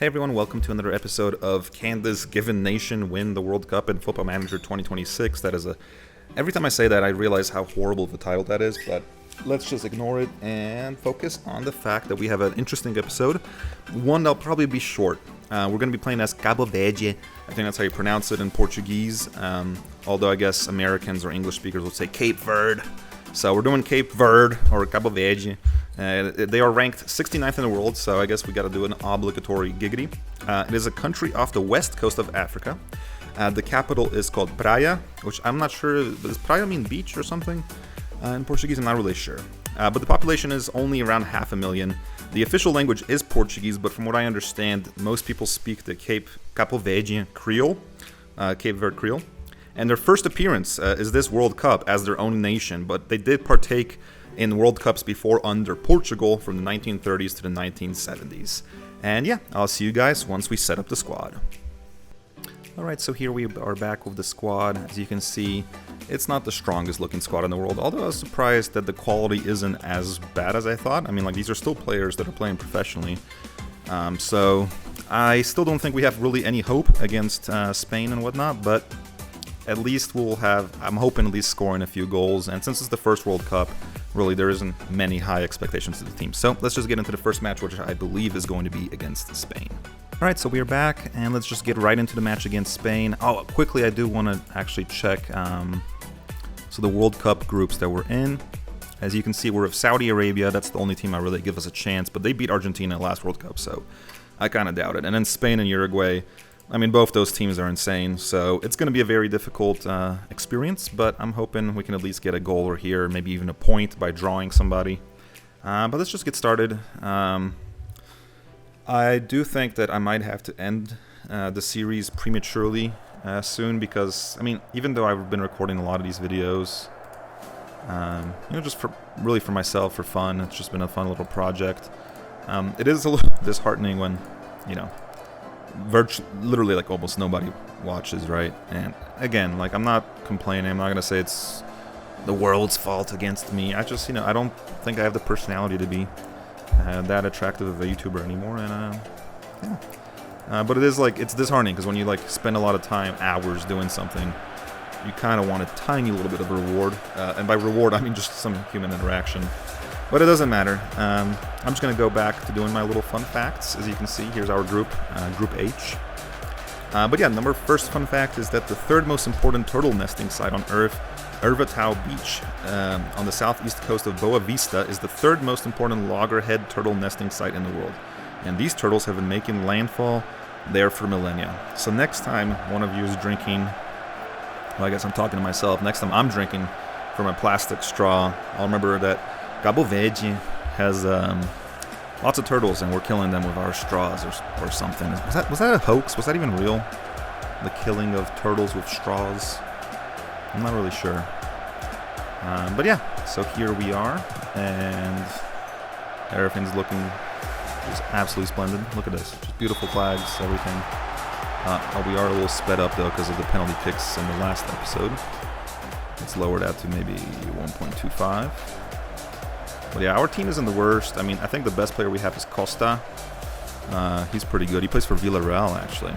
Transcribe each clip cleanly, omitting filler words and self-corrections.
Hey everyone, welcome to another episode of Can This Given Nation Win the World Cup in Football Manager 2026? That is every time I say that I realize how horrible of a title that is, but let's just ignore it and focus on the fact that we have an interesting episode. One that'll probably be short. We're going to be playing as Cabo Verde. I think that's how you pronounce it in Portuguese, although I guess Americans or English speakers would say Cape Verde. So we're doing Cape Verde or Cabo Verde. They are ranked 69th in the world, so I guess we got to do an obligatory giggity. It is a country off the west coast of Africa. The capital is called Praia, which I'm not sure, does Praia mean beach or something? In Portuguese, I'm not really sure. But the population is only around 500,000. The official language is Portuguese, but from what I understand, most people speak the Cabo Verde Creole, Cape Verde Creole. And their first appearance is this World Cup as their own nation, but they did partake in World Cups before under Portugal from the 1930s to the 1970s. And yeah, I'll see you guys once we set up the squad. Alright, so here we are back with the squad. As you can see, it's not the strongest looking squad in the world, although I was surprised that the quality isn't as bad as I thought. I mean, like, these are still players that are playing professionally. So I still don't think we have really any hope against Spain and whatnot, but at least we'll have, I'm hoping, at least scoring a few goals. And since it's the first World Cup, really there isn't many high expectations to the team. So let's just get into the first match, which I believe is going to be against Spain. Alright, so we are back, and let's just get right into the match against Spain. Oh, quickly, I do want to actually check so the World Cup groups that we're in. As you can see, we're with Saudi Arabia. That's the only team I really give us a chance, but they beat Argentina last World Cup, so I kind of doubt it. And then Spain and Uruguay. I mean, both those teams are insane, so it's going to be a very difficult experience, but I'm hoping we can at least get a goal or here, maybe even a point by drawing somebody. But let's just get started. I do think that I might have to end the series prematurely soon because, I mean, even though I've been recording a lot of these videos, just for myself, for fun, it's just been a fun little project. It is a little disheartening when, literally like almost nobody watches, right? And again, like, I'm not complaining. I'm not gonna say it's the world's fault against me. I just, I don't think I have the personality to be that attractive of a YouTuber anymore. And yeah, but it is like, it's disheartening because when you like spend a lot of time, hours doing something, you kind of want a tiny little bit of a reward. And by reward, I mean just some human interaction. But it doesn't matter. I'm just going to go back to doing my little fun facts. As you can see, here's our group, Group H. But yeah, first fun fact is that the third most important turtle nesting site on Earth, Ervatau Beach, on the southeast coast of Boa Vista, is the third most important loggerhead turtle nesting site in the world. And these turtles have been making landfall there for millennia. So next time one of you is drinking, well, I guess I'm talking to myself, next time I'm drinking from a plastic straw, I'll remember that Cabo Verde has lots of turtles, and we're killing them with our straws or something. Was that a hoax? Was that even real? The killing of turtles with straws? I'm not really sure. But yeah, so here we are, and everything's looking just absolutely splendid. Look at this, just beautiful flags, everything. We are a little sped up though because of the penalty kicks in the last episode. Let's lower that to maybe 1.25. But yeah, our team isn't the worst. I mean, I think the best player we have is Costa. He's pretty good. He plays for Villarreal, actually.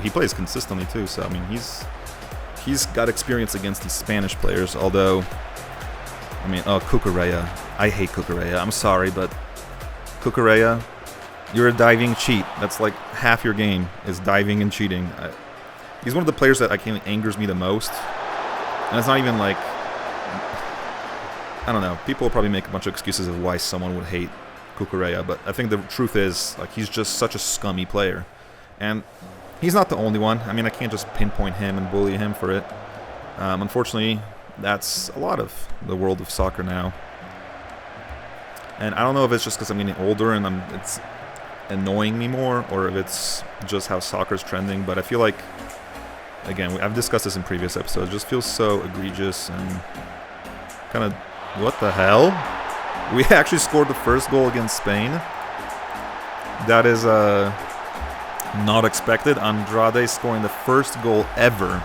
He plays consistently too. So I mean, he's got experience against these Spanish players. Although, I mean, Cucurella. I hate Cucurella. I'm sorry, but Cucurella, you're a diving cheat. That's like half your game is diving and cheating. He's one of the players that angers me the most. And it's not even like, I don't know, people will probably make a bunch of excuses of why someone would hate Cucurella, but I think the truth is, like, he's just such a scummy player. And he's not the only one. I mean, I can't just pinpoint him and bully him for it. Unfortunately, that's a lot of the world of soccer now. And I don't know if it's just because I'm getting older and it's annoying me more, or if it's just how soccer's trending, but I feel like, again, I've discussed this in previous episodes, it just feels so egregious and kind of, what the hell? We actually scored the first goal against Spain. That is not expected. Andrade scoring the first goal ever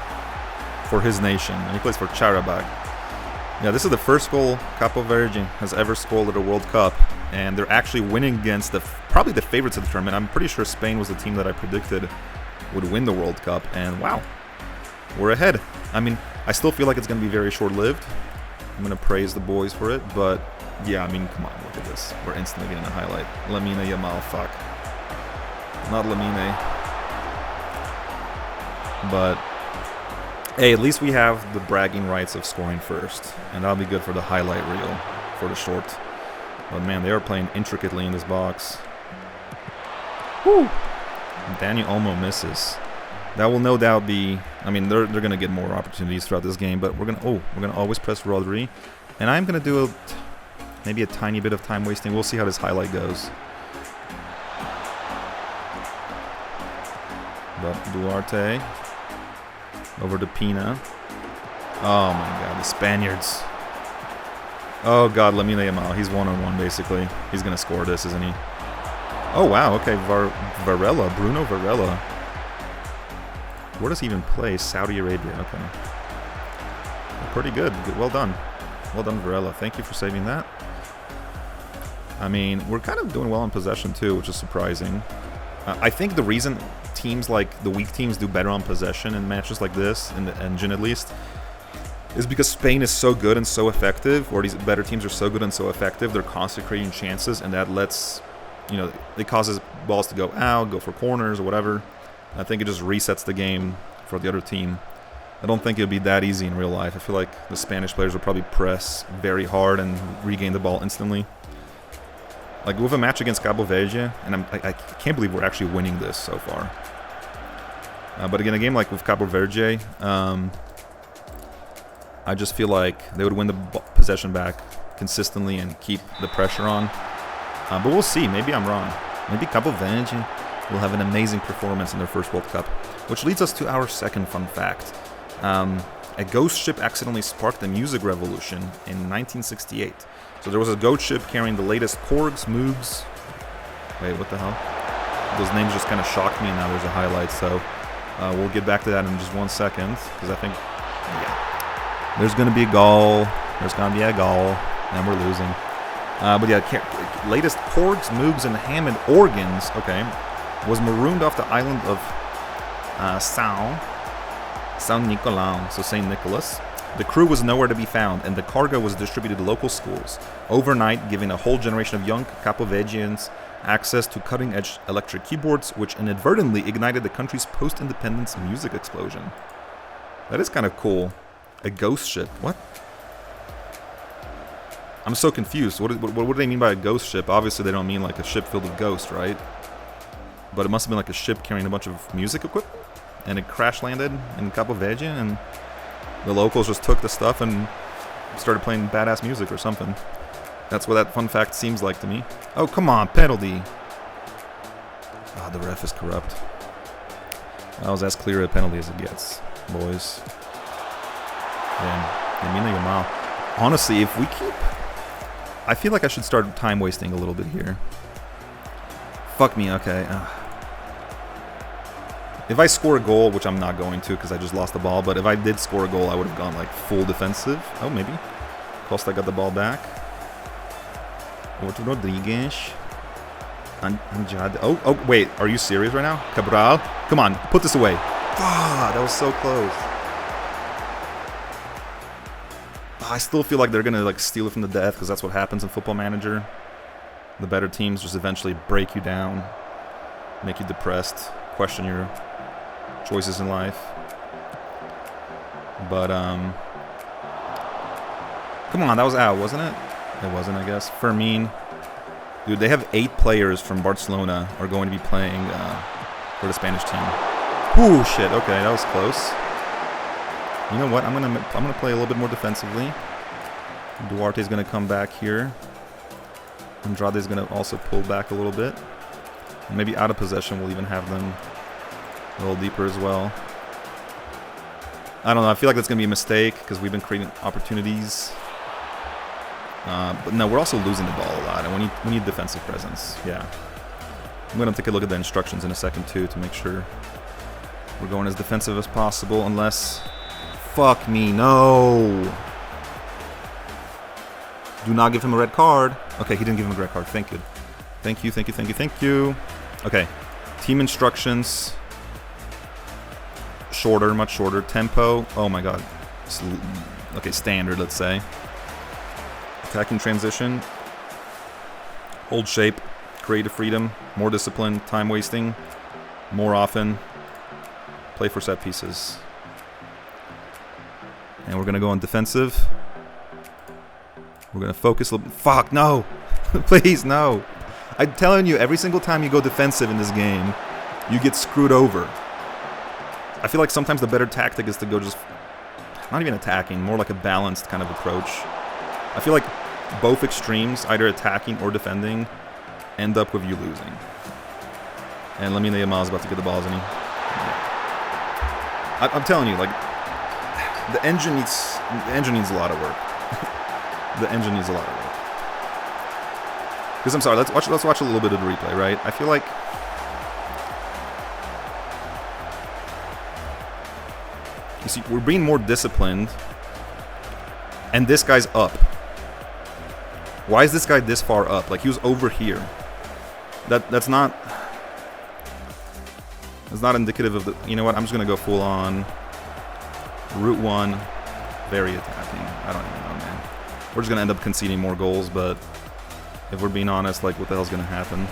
for his nation. And he plays for Charabag. Yeah, this is the first goal Capo Verde has ever scored at a World Cup, and they're actually winning against probably the favorites of the tournament. I'm pretty sure Spain was the team that I predicted would win the World Cup, and wow, we're ahead. I mean, I still feel like it's going to be very short-lived. I'm going to praise the boys for it, but yeah, I mean, come on, look at this. We're instantly getting a highlight. Lamine Yamal, fuck. Not Lamine. But hey, at least we have the bragging rights of scoring first, and that'll be good for the highlight reel for the short. But man, they are playing intricately in this box. Woo! Daniel Olmo misses. That will no doubt be. I mean, they're gonna get more opportunities throughout this game, but we're gonna always press Rodri, and I'm gonna do maybe a tiny bit of time wasting. We'll see how this highlight goes. But Duarte over to Pina. Oh my God, the Spaniards. Oh God, Lamine Yamal. He's one-on-one basically. He's gonna score this, isn't he? Oh wow. Okay, Varela, Bruno Varela. Where does he even play? Saudi Arabia. Okay. Pretty good. Well done. Well done, Varela. Thank you for saving that. I mean, we're kind of doing well in possession too, which is surprising. I think the reason teams like the weak teams do better on possession in matches like this, in the engine at least, is because Spain is so good and so effective, or these better teams are so good and so effective, they're constantly creating chances, and that lets, you know, it causes balls to go out, go for corners or whatever. I think it just resets the game for the other team. I don't think it would be that easy in real life. I feel like the Spanish players will probably press very hard and regain the ball instantly. Like with a match against Cabo Verde, and I can't believe we're actually winning this so far. But again, a game like with Cabo Verde, I just feel like they would win the possession back consistently and keep the pressure on. But we'll see. Maybe I'm wrong. Maybe Cabo Verde will have an amazing performance in their first World Cup. Which leads us to our second fun fact. A ghost ship accidentally sparked the music revolution in 1968. So there was a ghost ship carrying the latest Korgs, Moogs. Wait, what the hell? Those names just kind of shocked me, and now there's a highlight. So we'll get back to that in just 1 second, because I think, yeah, there's going to be a goal. There's going to be a goal, and we're losing. But yeah, latest Korgs, Moogs, and Hammond organs, okay, was marooned off the island of San Nicolau, so St. Nicholas. The crew was nowhere to be found, and the cargo was distributed to local schools, overnight giving a whole generation of young Capoverdians access to cutting-edge electric keyboards, which inadvertently ignited the country's post-independence music explosion. That is kind of cool. A ghost ship. What? I'm so confused. What do they mean by a ghost ship? Obviously, they don't mean like a ship filled with ghosts, right? But it must have been like a ship carrying a bunch of music equipment, and it crash-landed in Cabo Verde, and the locals just took the stuff and started playing badass music or something. That's what that fun fact seems like to me. Oh, come on, penalty. Ah, the ref is corrupt. That was as clear a penalty as it gets, boys. Damn, Lamine Yamal. Honestly, if we keep... I feel like I should start time wasting a little bit here. Fuck me, okay. If I score a goal, which I'm not going to because I just lost the ball, but if I did score a goal, I would have gone like full defensive. Oh, maybe. Costa got the ball back. Over to Rodriguez. Anjad. Oh, wait. Are you serious right now? Cabral? Come on, put this away. Ah, that was so close. I still feel like they're going to like steal it from the death because that's what happens in Football Manager. The better teams just eventually break you down, make you depressed, question your choices in life. But come on, that was out, wasn't it? It wasn't, I guess. Fermin, dude, they have 8 players from Barcelona are going to be playing for the Spanish team. Ooh, shit. Okay, that was close. You know what? I'm gonna play a little bit more defensively. Duarte's gonna come back here. Andrade's gonna also pull back a little bit. Maybe out of possession, we'll even have them a little deeper as well. I don't know. I feel like that's going to be a mistake because we've been creating opportunities. But no, we're also losing the ball a lot, and we need defensive presence. Yeah. I'm going to take a look at the instructions in a second, too, to make sure we're going as defensive as possible, unless... Fuck me, no! Do not give him a red card. Okay, he didn't give him a red card. Thank you. Thank you, thank you, thank you, thank you. Okay, team instructions. Shorter, much shorter. Tempo. Oh my god. Okay, standard, let's say. Attacking transition. Hold shape. Creative freedom. More discipline. Time wasting. More often. Play for set pieces. And we're going to go on defensive. We're going to focus a little bit. Fuck, no. Please, no. I'm telling you, every single time you go defensive in this game, you get screwed over. I feel like sometimes the better tactic is to go just, not even attacking, more like a balanced kind of approach. I feel like both extremes, either attacking or defending, end up with you losing. And Lamine Yamal is about to get the balls in him. Yeah. I'm telling you, like, the engine needs a lot of work. The engine needs a lot of work. Because I'm sorry, let's watch a little bit of the replay, right? I feel like you see, we're being more disciplined, and this guy's up. Why is this guy this far up? Like, he was over here. That's not indicative of the. You know what? I'm just gonna go full on. Route 1, very attacking. I don't even know, man. We're just gonna end up conceding more goals, but if we're being honest, like, what the hell's gonna happen?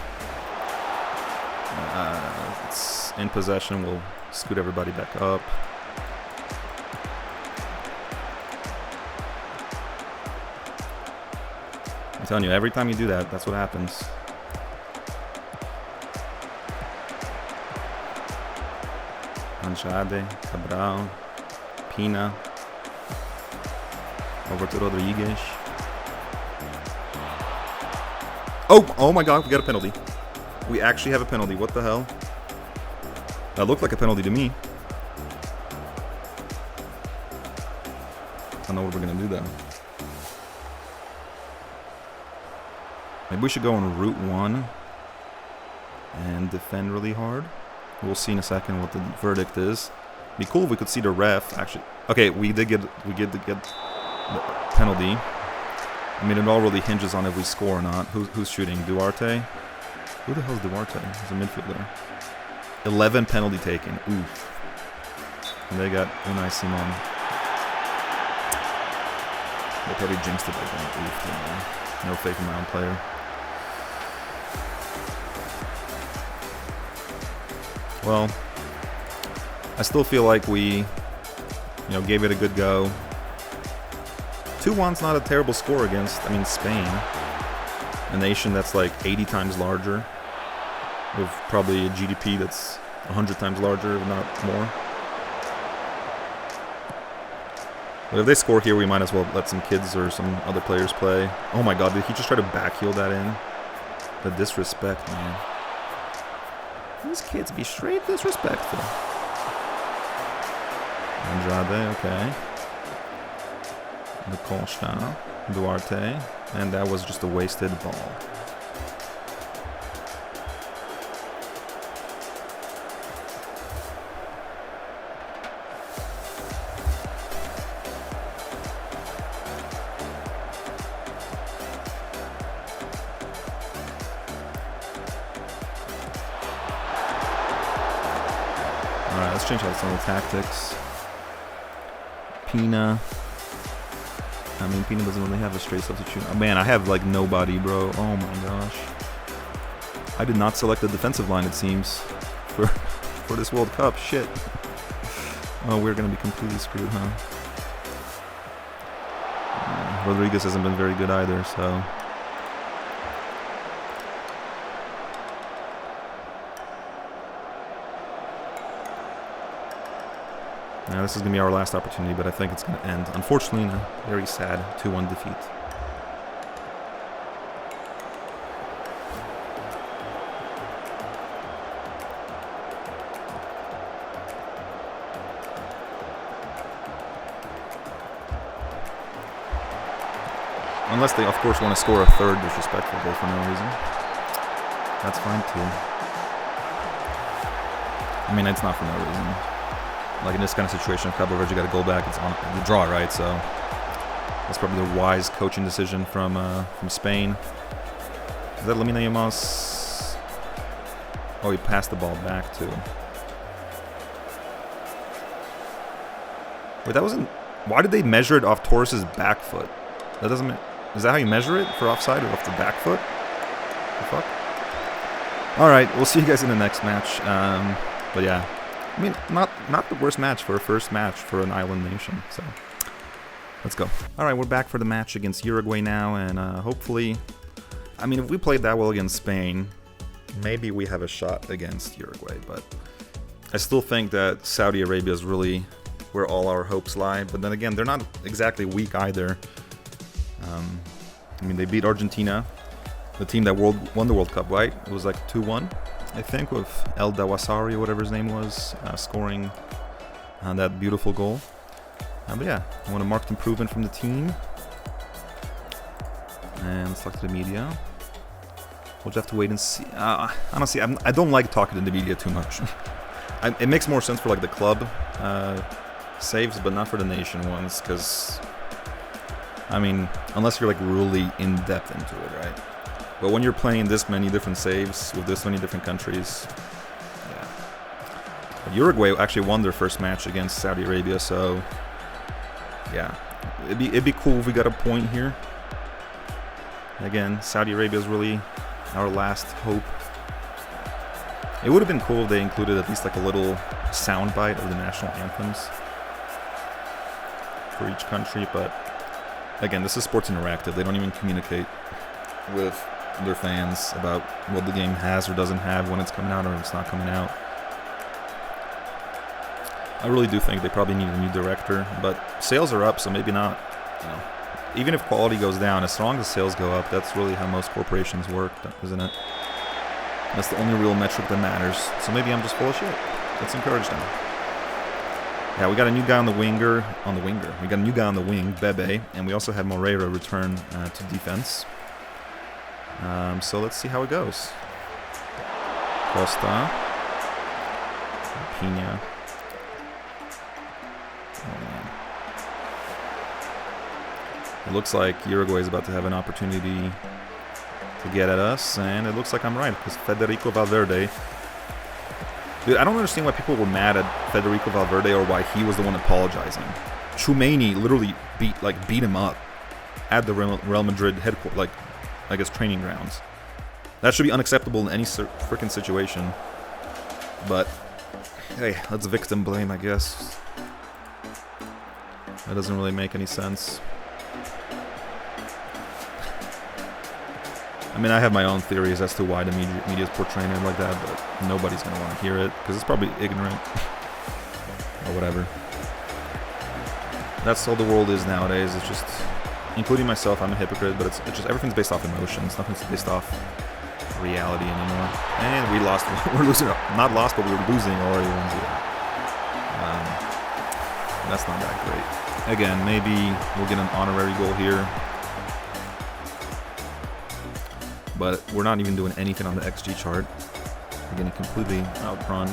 It's in possession. We'll scoot everybody back up. I'm telling you, every time you do that, that's what happens. Andrade, Cabral, Pina, over to Rodriguez. Oh my god, we got a penalty. We actually have a penalty. What the hell? That looked like a penalty to me. I don't know what we're going to do, though. Maybe we should go on Route 1 and defend really hard. We'll see in a second what the verdict is. Be cool if we could see the ref actually. Okay, we did get the penalty. I mean, it all really hinges on if we score or not. Who's shooting? Duarte? Who the hell is Duarte? He's a midfielder. 11 penalty taken. Oof. And they got Unai Simon. They probably jinxed it again. Oof, no faith in my own player. Well, I still feel like we, gave it a good go. 2-1's not a terrible score against, Spain. A nation that's like 80 times larger, with probably a GDP that's 100 times larger, if not more. But if they score here, we might as well let some kids or some other players play. Oh my god, did he just try to backheel that in? The disrespect, man. These kids be straight disrespectful. Andrade, okay. The Costa, Duarte, and that was just a wasted ball. Alright, let's change out some of the tactics. Pina. Pina doesn't really have a straight substitute. Oh man, I have like nobody, bro. Oh my gosh. I did not select the defensive line, it seems, for this World Cup. Shit. Oh, we're gonna be completely screwed, huh? Rodriguez hasn't been very good either, so. Now this is going to be our last opportunity, but I think it's going to end, unfortunately, in a very sad 2-1 defeat. Unless they, of course, want to score a third disrespectful goal for no reason. That's fine, too. It's not for no reason. Like in this kind of situation, if Cabo Verde got a goal back, it's on the draw, right? So That's probably the wise coaching decision from Spain. Is that Lamine Yamal's? Oh, he passed the ball back too. Wait, that wasn't... Why did they measure it off Torres's back foot? That doesn't... Is that how you measure it? For offside or off the back foot? The fuck? Alright, we'll see you guys in the next match. But yeah. I mean, not the worst match for a first match for an island nation. So, let's go. Alright, we're back for the match against Uruguay now. And hopefully... I mean, if we played that well against Spain, maybe we have a shot against Uruguay. But I still think that Saudi Arabia is really... where all our hopes lie, but then again, they're not exactly weak either. I mean, they beat Argentina, the team that won the World Cup, right? It was like 2-1, I think, with El Dawasari, whatever his name was, scoring that beautiful goal. But yeah, I want a marked improvement from the team. And let's talk to the media. We'll just have to wait and see. Honestly, I don't like talking to the media too much. It makes more sense for like the club saves, but not for the nation ones, because I mean, unless you're like really in depth into it, right? But when you're playing this many different saves with this many different countries, yeah. But Uruguay actually won their first match against Saudi Arabia, so yeah, it'd be cool if we got a point here. Again, Saudi Arabia is really our last hope. It would have been cool if they included at least like a little soundbite of the national anthems for each country, but again, this is Sports Interactive. They don't even communicate with their fans about what the game has or doesn't have, when it's coming out or it's not coming out. I really do think they probably need a new director, but sales are up, so maybe not. You know, even if quality goes down, as long as sales go up, that's really how most corporations work, isn't it? That's the only real metric that matters. So maybe I'm just full of shit. Let's encourage them. Yeah, we got a new guy on the winger. We got a new guy on the wing, Bebe, and we also had Moreira return to defense. So let's see how it goes. Costa. Pina. Oh, man. It looks like Uruguay is about to have an opportunity to get at us, and it looks like I'm right, because Federico Valverde... Dude, I don't understand why people were mad at Federico Valverde or why he was the one apologizing. Choumeni literally beat him up at the Real Madrid headquarters, like, I guess, training grounds. That should be unacceptable in any freaking situation. But, hey, that's victim blame, I guess. That doesn't really make any sense. I mean, I have my own theories as to why the media is portraying it like that, but nobody's going to want to hear it, because it's probably ignorant. Or whatever. That's all the world is nowadays. It's just, including myself, I'm a hypocrite, but it's just, everything's based off emotions. Nothing's based off reality anymore. And we lost. We're losing. Not lost, but we were losing already 1-0. That's not that great. Again, maybe we'll get an honorary goal here. But we're not even doing anything on the XG chart. We're getting completely outrun.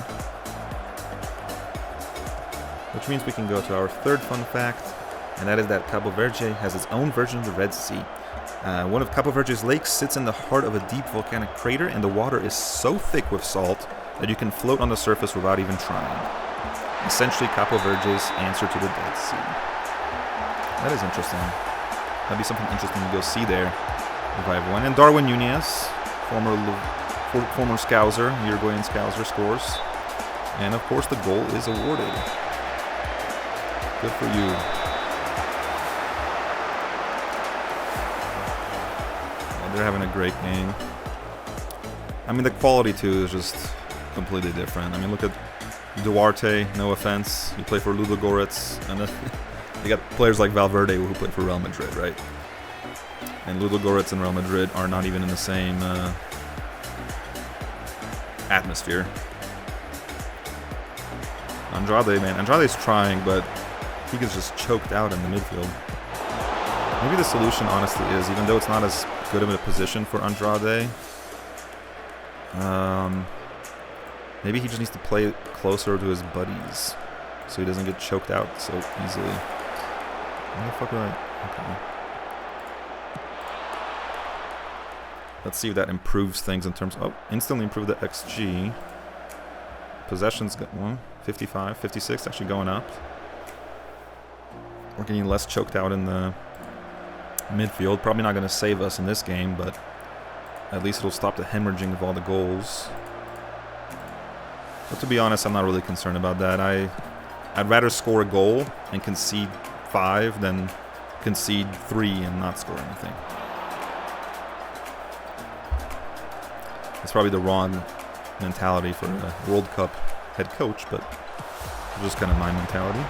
Which means we can go to our third fun fact, and that is that Cabo Verde has its own version of the Red Sea. One of Cabo Verde's lakes sits in the heart of a deep volcanic crater, and the water is so thick with salt that you can float on the surface without even trying. Essentially, Cabo Verde's answer to the Dead Sea. That is interesting. That'd be something interesting to go see there. If I have one. And Darwin Nunez, former Scouser, Uruguayan Scouser, scores. And of course the goal is awarded. Good for you. Yeah, they're having a great game. I mean, the quality too is just completely different. I mean, look at Duarte, no offense. You play for Ludogorets. And you got players like Valverde who play for Real Madrid, right? And Ludogorets and Real Madrid are not even in the same atmosphere. Andrade, man. Andrade's trying, but he gets just choked out in the midfield. Maybe the solution, honestly, is, even though it's not as good of a position for Andrade, maybe he just needs to play closer to his buddies so he doesn't get choked out so easily. Where the fuck did I... Okay. Let's see if that improves things in terms of... Oh, instantly improved the XG. Possessions got 55, 56, actually going up. We're getting less choked out in the midfield. Probably not going to save us in this game, but at least it'll stop the hemorrhaging of all the goals. But to be honest, I'm not really concerned about that. I'd rather score a goal and concede 5 than concede 3 and not score anything. It's probably the wrong mentality for a World Cup head coach, but just kind of my mentality.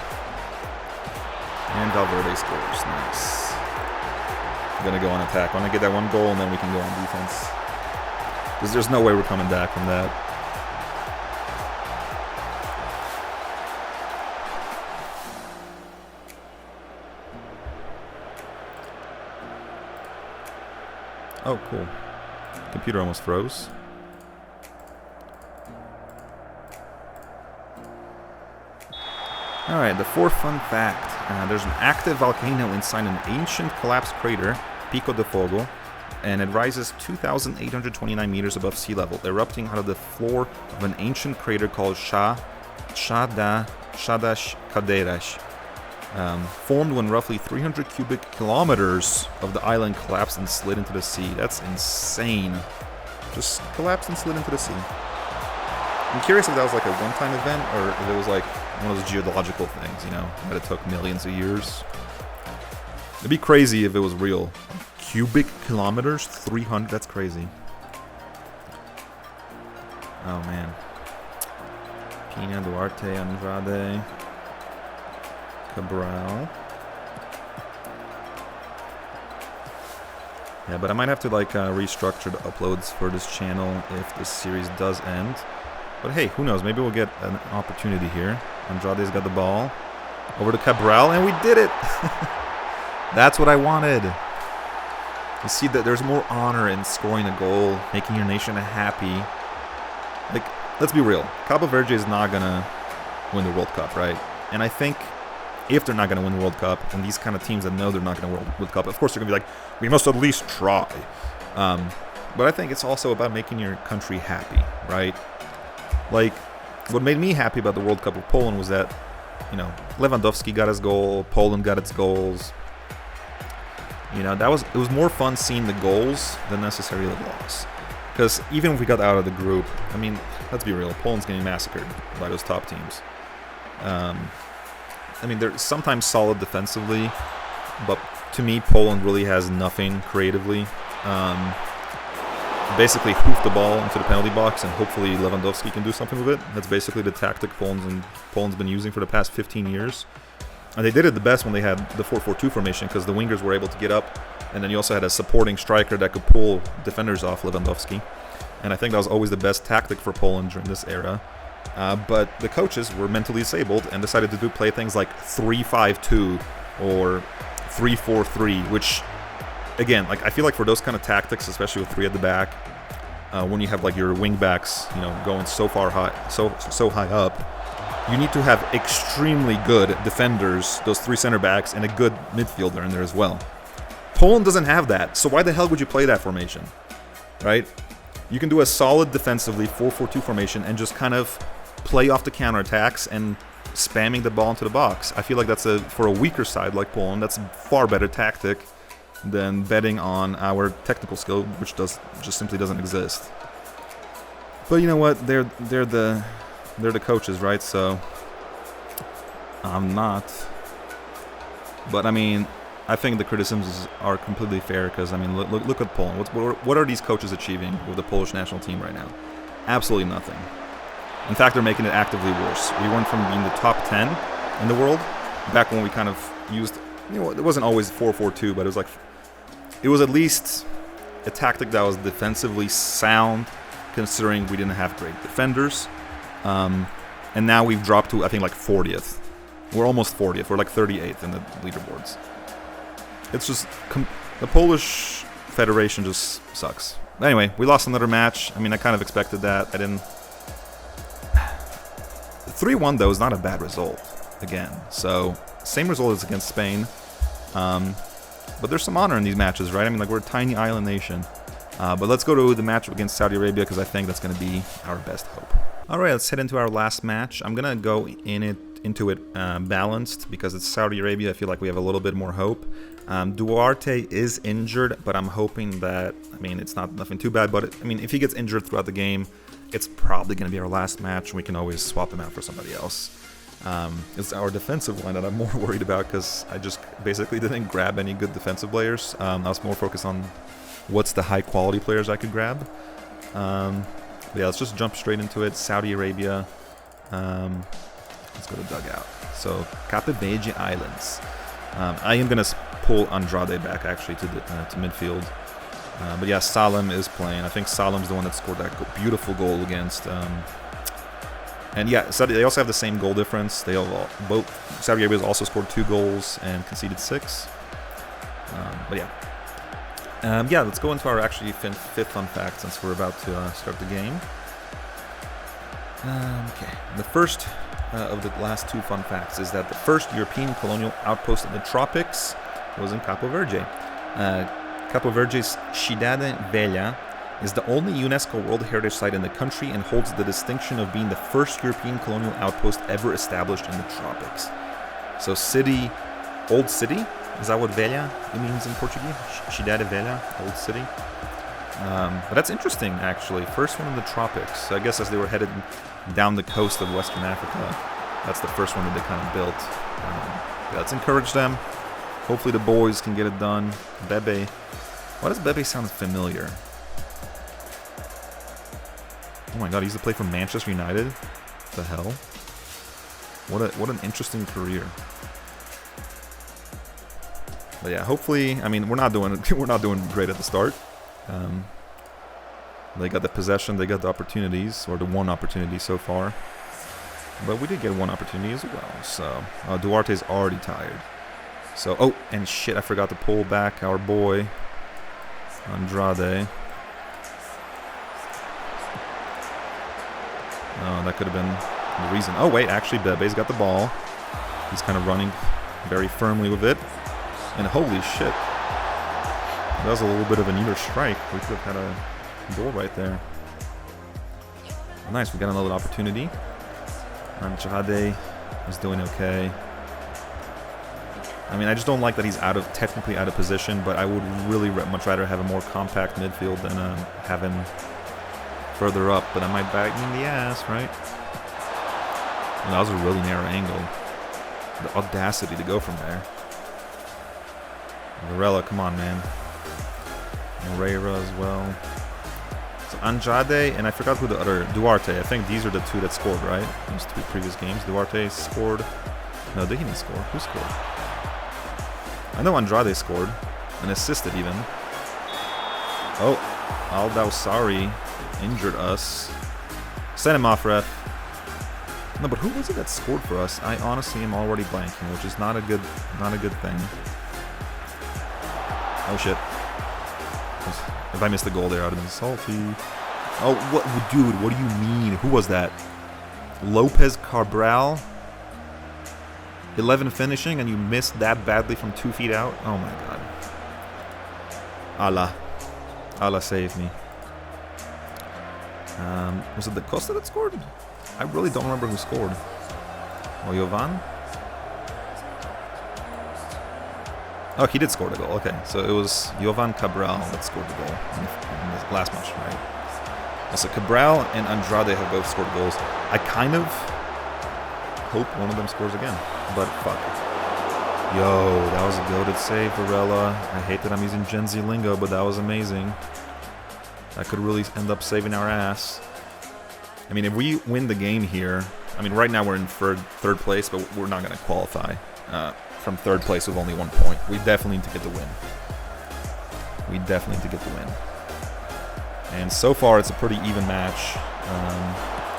And Verde scores. Nice. I'm going to go on attack. I want to get that one goal, and then we can go on defense. Because there's no way we're coming back from that. Oh, cool. Computer almost froze. Alright, the fourth fun fact. There's an active volcano inside an ancient collapsed crater, Pico de Fogo, and it rises 2,829 meters above sea level, erupting out of the floor of an ancient crater called Shadash Kaderash. Formed when roughly 300 cubic kilometers of the island collapsed and slid into the sea. That's insane. Just collapsed and slid into the sea. I'm curious if that was like a one-time event or if it was like one of those geological things, you know, that it took millions of years. It'd be crazy if it was real. Cubic kilometers? 300? That's crazy. Oh, man. Pina, Duarte, Andrade, Cabral. Yeah, but I might have to like restructure the uploads for this channel if this series does end. But hey, who knows? Maybe we'll get an opportunity here. Andrade's got the ball. Over to Cabral, and we did it! That's what I wanted. You see that there's more honor in scoring a goal, making your nation happy. Like, let's be real. Cabo Verde is not going to win the World Cup, right? And I think if they're not going to win the World Cup, and these kind of teams that know they're not going to win the World Cup, of course they're going to be like, we must at least try. But I think it's also about making your country happy, right? Like, what made me happy about the World Cup of Poland was that, you know, Lewandowski got his goal, Poland got its goals. You know, it was more fun seeing the goals than necessarily the loss. Because even if we got out of the group, I mean, let's be real, Poland's getting massacred by those top teams. I mean, they're sometimes solid defensively, but to me, Poland really has nothing creatively. Basically hoof the ball into the penalty box, and hopefully Lewandowski can do something with it. That's basically the tactic Poland's been using for the past 15 years. And they did it the best when they had the 4-4-2 formation, because the wingers were able to get up, and then you also had a supporting striker that could pull defenders off Lewandowski. And I think that was always the best tactic for Poland during this era. But the coaches were mentally disabled and decided to play things like 3-5-2 or 3-4-3, which, again, like I feel like for those kind of tactics, especially with 3 at the back, when you have like your wing backs, you know, going so high up, you need to have extremely good defenders, those 3 center backs, and a good midfielder in there as well. Poland doesn't have that, so why the hell would you play that formation, right? You can do a solid defensively 4-4-2 formation and just kind of play off the counterattacks and spamming the ball into the box. I feel like that's for a weaker side like Poland, that's a far better tactic than betting on our technical skill, which just simply doesn't exist. But you know what? They're the coaches, right? So I'm not. But I mean, I think the criticisms are completely fair because I mean, look at Poland. What are these coaches achieving with the Polish national team right now? Absolutely nothing. In fact, they're making it actively worse. We went from being the top 10 in the world back when we kind of used, you know, it wasn't always 4-4-2, but it was at least a tactic that was defensively sound, considering we didn't have great defenders. And now we've dropped to, I think, like 40th. We're almost 40th. We're like 38th in the leaderboards. It's just, the Polish Federation just sucks. Anyway, we lost another match. I mean, I kind of expected that. 3-1, though, is not a bad result, again. So, same result as against Spain. But there's some honor in these matches, right? I mean, like, we're a tiny island nation. But let's go to the matchup against Saudi Arabia because I think that's going to be our best hope. All right, let's head into our last match. I'm going to go into it balanced because it's Saudi Arabia. I feel like we have a little bit more hope. Duarte is injured, but I'm hoping that, I mean, it's not nothing too bad, but I mean, if he gets injured throughout the game, it's probably going to be our last match, and we can always swap him out for somebody else. It's our defensive line that I'm more worried about because I just basically didn't grab any good defensive players. I was more focused on what's the high quality players I could grab. But yeah, let's just jump straight into it. Saudi Arabia. Let's go to dugout. So, Cape Verde Islands. I am going to pull Andrade back, actually, to midfield. But yeah, Salem is playing. I think Salem's the one that scored that beautiful goal against... and yeah, they also have the same goal difference. They both Saudi Arabia has also scored 2 goals and conceded 6. But yeah. Yeah, let's go into our actually fifth fun fact since we're about to start the game. Okay, the first of the last 2 fun facts is that the first European colonial outpost in the tropics was in Cabo Verde. Cabo Verde's Cidade Velha is the only UNESCO World Heritage Site in the country and holds the distinction of being the first European colonial outpost ever established in the tropics. So old city, is that what velha means in Portuguese? Cidade Velha, old city. But that's interesting, actually. First one in the tropics. So I guess as they were headed down the coast of Western Africa, that's the first one that they kind of built. Yeah, let's encourage them. Hopefully the boys can get it done. Bebe. Why does Bebe sound familiar? Oh my god, he used to play for Manchester United? What the hell? What an interesting career. But yeah, hopefully, I mean, we're not doing great at the start. They got the possession, they got the opportunities, or the one opportunity so far. But we did get one opportunity as well. So Duarte's already tired. So and shit, I forgot to pull back our boy Andrade. Oh, that could have been the reason. Oh wait, actually Bebe's got the ball. He's kind of running very firmly with it. And holy shit, that was a little bit of an either strike. We could have had a goal right there. Nice, we got another opportunity. Andrade is doing okay. I mean, I just don't like that he's technically out of position, but I would really much rather have a more compact midfield than have him further up. But that might bite me in the ass, right? And that was a really narrow angle. The audacity to go from there. Varela, come on, man. Moreira as well. So Andrade, and I forgot who the other... Duarte. I think these are the 2 that scored, right? These 2 previous games. Duarte scored. No, did he not score? Who scored? I know Andrade scored. And assisted, even. Oh. Al-Dawsari injured us. Send him off, ref. No, but who was it that scored for us? I honestly am already blanking, which is not a good thing. Oh shit. If I missed the goal there, I would have been salty. Oh, what, dude, what do you mean? Who was that? Lopez Cabral? 11 finishing, and you missed that badly from 2 feet out? Oh my god. Allah save me. Was it the Costa that scored? I really don't remember who scored. Oh, Jovan? Oh, he did score the goal. Okay, so it was Jovan Cabral that scored the goal in the last match, right? So Cabral and Andrade have both scored goals. I kind of hope one of them scores again, but fuck. Yo, that was a goated save, Varela. I hate that I'm using Gen Z lingo, but that was amazing. That could really end up saving our ass. I mean, if we win the game here, I mean, right now we're in third place, but we're not going to qualify from 3rd place with only 1 point. We definitely need to get the win. And so far, it's a pretty even match.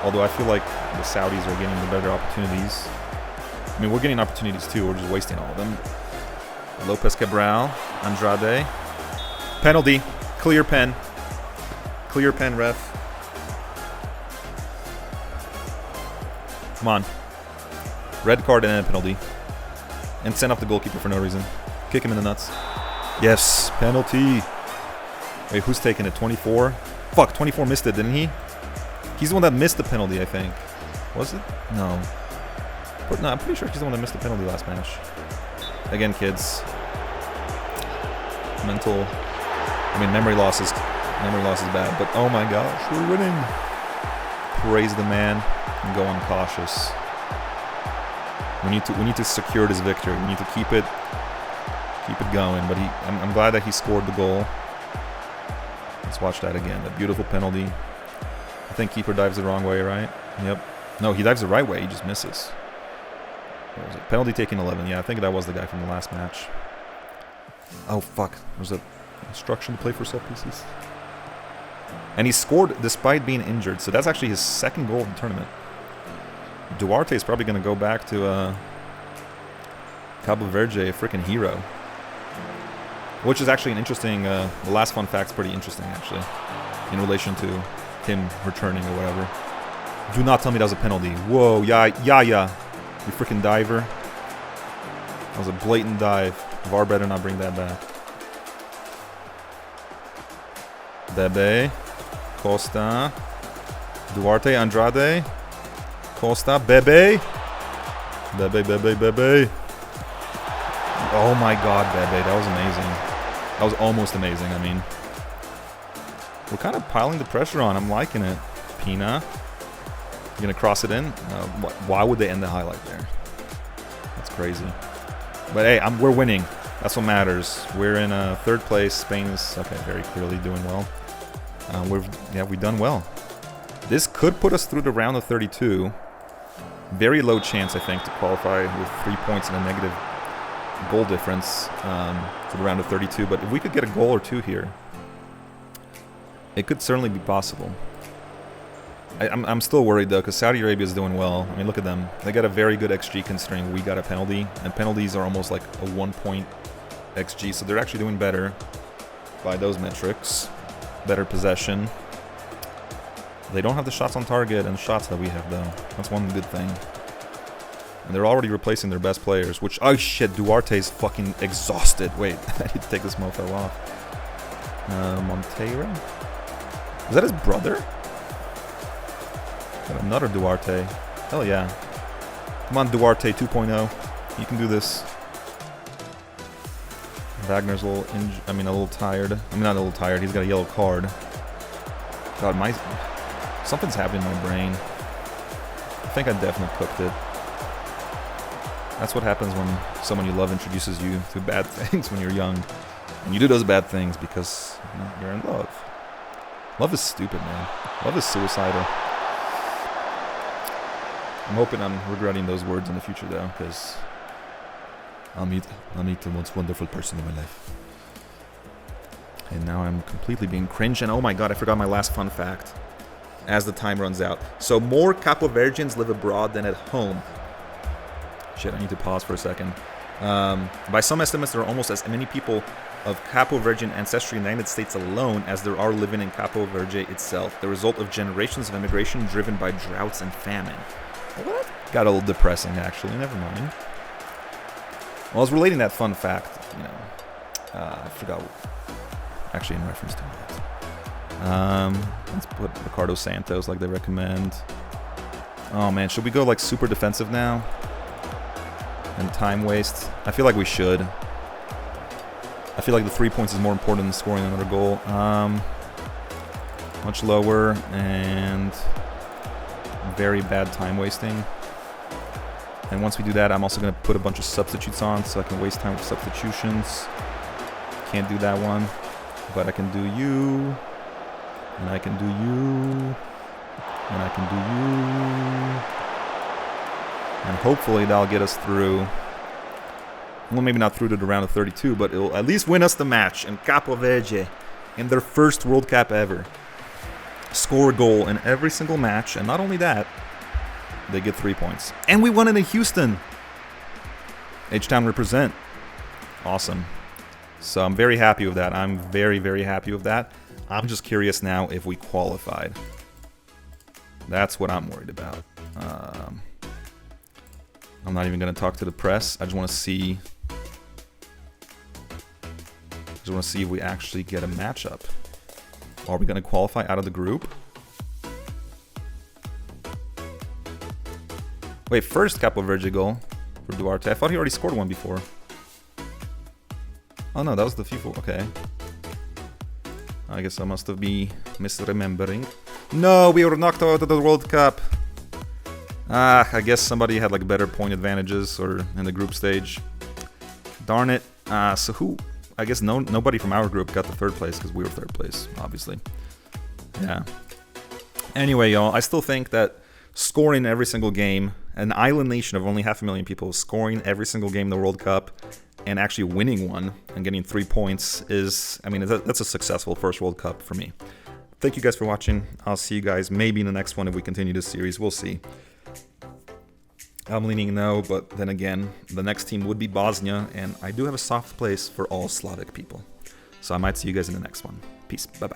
Although I feel like the Saudis are getting the better opportunities. I mean, we're getting opportunities too. We're just wasting all of them. Lopez Cabral, Andrade. Penalty. Clear pen. Clear pen, ref. Come on. Red card and a penalty. And send off the goalkeeper for no reason. Kick him in the nuts. Yes, penalty. Wait, who's taking it? 24? Fuck, 24 missed it, didn't he? He's the one that missed the penalty, I think. Was it? No. But no, I'm pretty sure he's the one that missed the penalty last match. Again, kids. Memory loss is bad, but oh my gosh, we're winning. Praise the man and go uncautious. We need to secure this victory. We need to keep it going. But I'm glad that he scored the goal. Let's watch that again. A beautiful penalty. I think keeper dives the wrong way, right? Yep. No, he dives the right way. He just misses. What was it? Penalty taking 11. Yeah, I think that was the guy from the last match. Oh fuck! There's a instruction to play for set pieces. And he scored despite being injured, so that's actually his second goal in the tournament. Duarte is probably going to go back to Cabo Verde, a freaking hero. Which is actually an interesting, the last fun fact's pretty interesting actually, in relation to him returning or whatever. Do not tell me that was a penalty. Whoa, yeah, you freaking diver. That was a blatant dive. VAR better not bring that back. Bebe. Costa. Duarte, Andrade. Costa, Bebe. Bebe. Oh my god, Bebe, that was amazing. That was almost amazing, I mean. We're kind of piling the pressure on. I'm liking it. Pina. You gonna cross it in? Why would they end the highlight there? That's crazy. But hey, we're winning. That's what matters. We're in third place. Spain is very clearly doing well. We've done well. This could put us through the round of 32. Very low chance, I think, to qualify with 3 points and a negative goal difference to the round of 32. But if we could get a goal or two here, it could certainly be possible. I'm still worried though, because Saudi Arabia is doing well. I mean, look at them. They got a very good XG considering we got a penalty, and penalties are almost like a 1 point XG, so they're actually doing better by those metrics. Better possession. They don't have the shots on target and shots that we have though. That's one good thing. And they're already replacing their best players, which, oh shit, Duarte's fucking exhausted. Wait, I need to take this mofo off. Monteiro? Is that his brother? Got another Duarte. Hell yeah. Come on, Duarte 2.0. You can do this. Wagner's a little tired. Not a little tired. He's got a yellow card. God, something's happening in my brain. I think I definitely cooked it. That's what happens when someone you love introduces you to bad things when you're young. And you do those bad things because you're in love. Love is stupid, man. Love is suicidal. I'm hoping I'm regretting those words in the future, though, because I'll meet the most wonderful person in my life. And now I'm completely being cringe. And oh my god, I forgot my last fun fact as the time runs out. So more Capo Verdeans live abroad than at home. Shit, I need to pause for a second. By some estimates, there are almost as many people of Capo Verdean ancestry in the United States alone as there are living in Capo Verde itself, the result of generations of immigration driven by droughts and famine. Well, that got a little depressing, actually. Never mind. Well, I was relating that fun fact, I forgot. Actually, in reference to that. Let's put Ricardo Santos like they recommend. Oh man, should we go like super defensive now? And time waste? I feel like we should. I feel like the 3 points is more important than scoring another goal. Much lower and very bad time wasting. And once we do that, I'm also going to put a bunch of substitutes on so I can waste time with substitutions. Can't do that one. But I can do you. And I can do you. And I can do you. And hopefully that'll get us through. Well, maybe not through to the round of 32, but it'll at least win us the match. And Capo Verde, in their first World Cup ever, score a goal in every single match. And not only that, they get 3 points. And we won it in Houston. H-Town represent. Awesome. So I'm very happy with that. I'm very, very happy with that. I'm just curious now if we qualified. That's what I'm worried about. I'm not even going to talk to the press. I just want to see I want to see if we actually get a matchup. Are we going to qualify out of the group? Wait, first Capo Verde goal for Duarte. I thought he already scored one before. Oh no, that was the FIFA. Okay. I guess I must have been misremembering. No, we were knocked out of the World Cup. I guess somebody had like better point advantages or in the group stage. Darn it. So who? I guess nobody from our group got the third place because we were third place, obviously. Yeah. Anyway, y'all, I still think that scoring every single game, an island nation of only 500,000 people scoring every single game in the World Cup and actually winning one and getting 3 points is, I mean, that's a successful first World Cup for me. Thank you guys for watching. I'll see you guys maybe in the next one if we continue this series. We'll see. I'm leaning no, but then again, the next team would be Bosnia, and I do have a soft place for all Slavic people. So I might see you guys in the next one. Peace. Bye-bye.